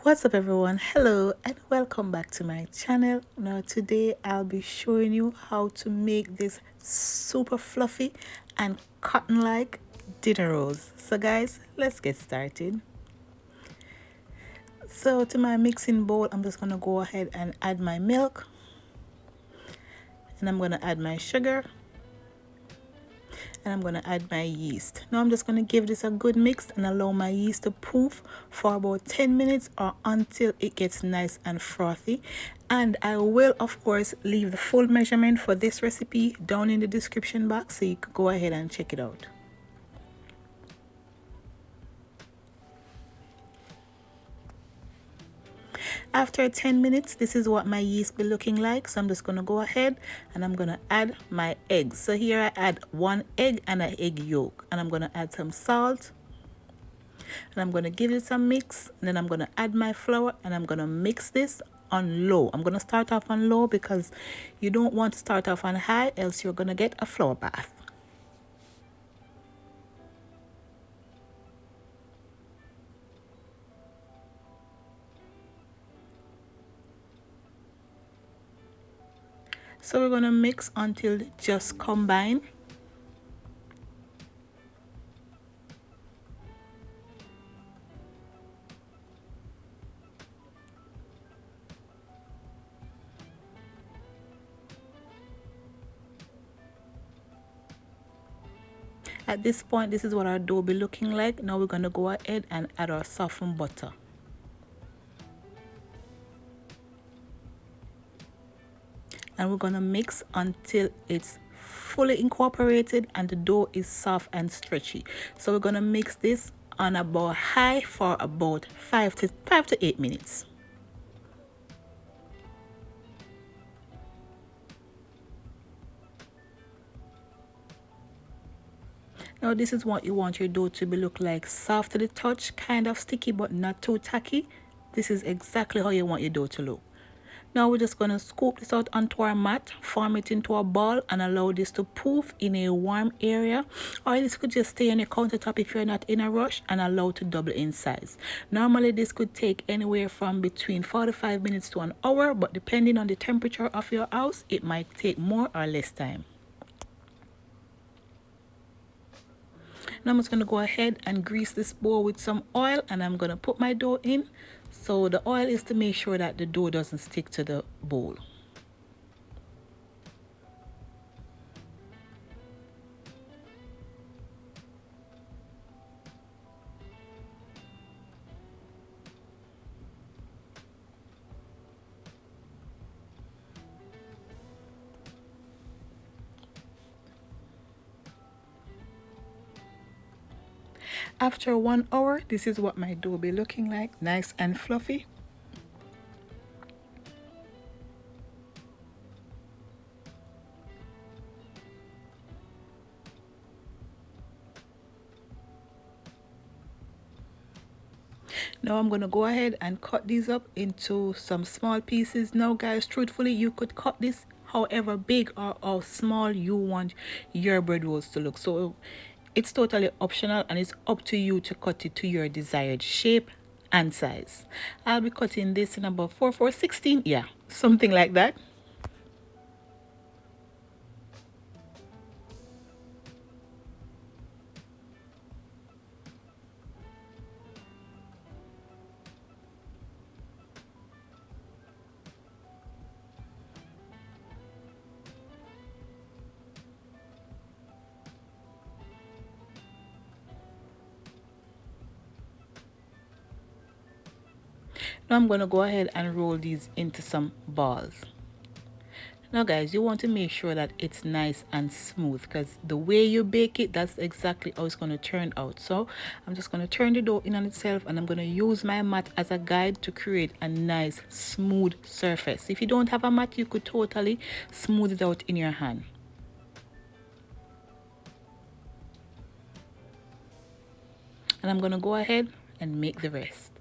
What's up everyone? Hello and welcome back to my channel. Now today I'll be showing you how to make this super fluffy and cotton like dinner rolls. So guys, let's get started. So to my mixing bowl, I'm just going to go ahead and add my milk, and I'm going to add my sugar, and I'm going to add my yeast. Now I'm just going to give this a good mix and allow my yeast to poof for about 10 minutes or until it gets nice and frothy. And I will of course leave the full measurement for this recipe down in the description box, so you could go ahead and check it out. After 10 minutes, this is what my yeast be looking like. So I'm just going to go ahead and I'm going to add my eggs. So here I add 1 egg and an egg yolk, and I'm going to add some salt, and I'm going to give it some mix, and then I'm going to add my flour, and I'm going to mix this on low. I'm going to start off on low because you don't want to start off on high, else you're going to get a flour bath. So we're going to mix until it just combine. At this point, this is what our dough be looking like. Now we're going to go ahead and add our softened butter. And we're going to mix until it's fully incorporated and the dough is soft and stretchy. So we're going to mix this on about high for about 5 to 8 minutes. Now this is what you want your dough to be look like: soft to the touch, kind of sticky but not too tacky. This is exactly how you want your dough to look. Now we're just going to scoop this out onto our mat, form it into a ball, and allow this to poof in a warm area, or this could just stay on your countertop if you're not in a rush, and allow to double in size. Normally this could take anywhere from between 45 minutes to an hour, but depending on the temperature of your house, it might take more or less time. Now I'm just going to go ahead and grease this bowl with some oil, and I'm going to put my dough in. So the oil is to make sure that the dough doesn't stick to the bowl. After 1 hour, this is what my dough be looking like, nice and fluffy. Now I'm going to go ahead and cut these up into some small pieces. Now guys, truthfully, you could cut this however big or how small you want your bread rolls to look. So it's totally optional, and it's up to you to cut it to your desired shape and size. I'll be cutting this in about 4x4, 16, yeah, something like that. Now I'm going to go ahead and roll these into some balls. Now guys, you want to make sure that it's nice and smooth, because the way you bake it, that's exactly how it's going to turn out. So I'm just going to turn the dough in on itself, and I'm going to use my mat as a guide to create a nice smooth surface. If you don't have a mat, you could totally smooth it out in your hand. And I'm going to go ahead and make the rest.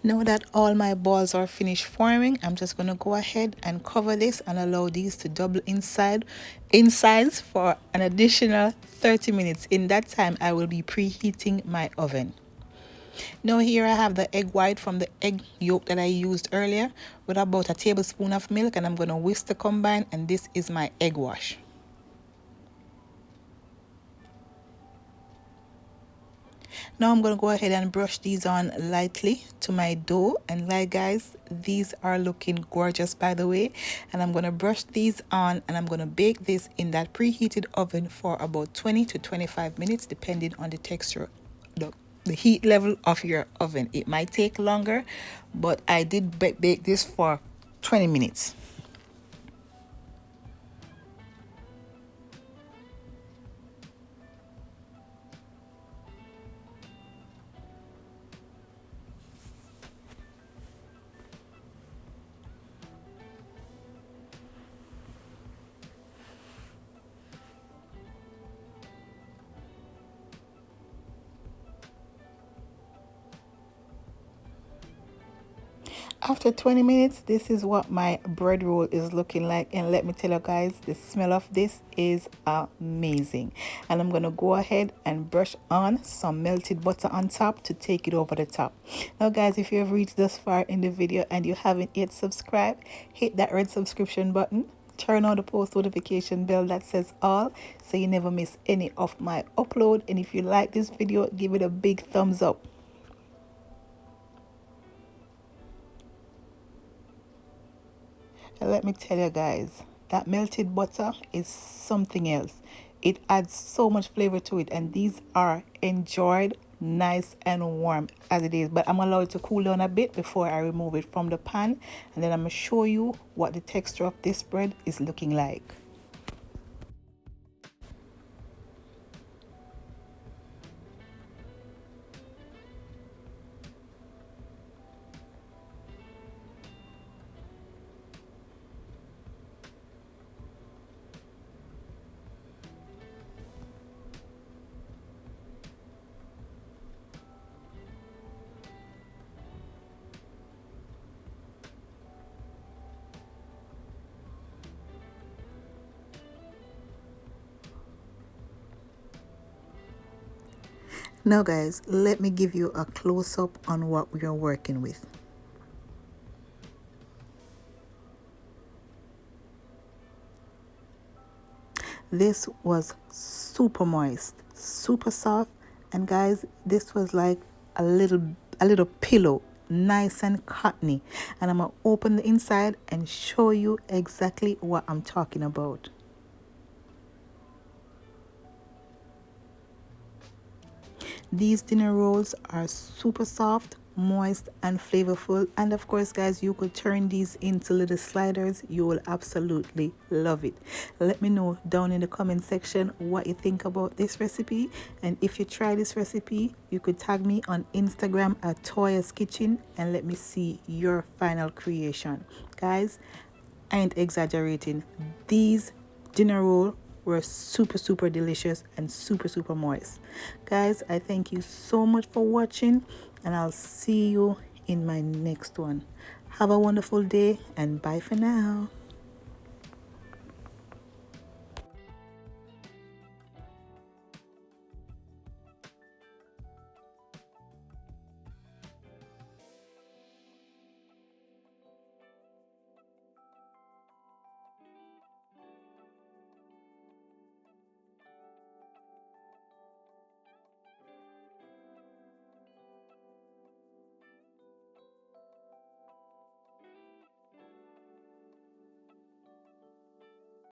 Now that all my balls are finished forming, I'm just going to go ahead and cover this and allow these to double insides for an additional 30 minutes. In that time, I will be preheating my oven. Now here I have the egg white from the egg yolk that I used earlier with about a tablespoon of milk, and I'm going to whisk the combine, and this is my egg wash. Now I'm going to go ahead and brush these on lightly to my dough, and like guys, these are looking gorgeous by the way, and I'm going to brush these on and I'm going to bake this in that preheated oven for about 20 to 25 minutes depending on the texture, the heat level of your oven. It might take longer, but I did bake this for 20 minutes. After 20 minutes, this is what my bread roll is looking like, and let me tell you guys, the smell of this is amazing. And I'm gonna go ahead and brush on some melted butter on top to take it over the top. Now guys, if you have reached this far in the video and you haven't yet subscribed, hit that red subscription button, turn on the post notification bell that says all, so you never miss any of my upload. And if you like this video, give it a big thumbs up. And let me tell you guys, that melted butter is something else. It adds so much flavor to it, and these are enjoyed nice and warm as it is. But I'm allowed it to cool down a bit before I remove it from the pan, and then I'm going to show you what the texture of this bread is looking like. Now guys, let me give you a close-up on what we are working with. This was super moist, super soft, and guys, this was like a little pillow, nice and cottony. And I'm gonna open the inside and show you exactly what I'm talking about. These dinner rolls are super soft, moist and flavorful, and of course guys, you could turn these into little sliders. You will absolutely love it. Let me know down in the comment section what you think about this recipe, and if you try this recipe, you could tag me on Instagram at Toya's Kitchen and let me see your final creation. Guys, I ain't exaggerating, these dinner roll were super delicious and super moist. Guys, I thank you so much for watching, and I'll see you in my next one. Have a wonderful day, and bye for now.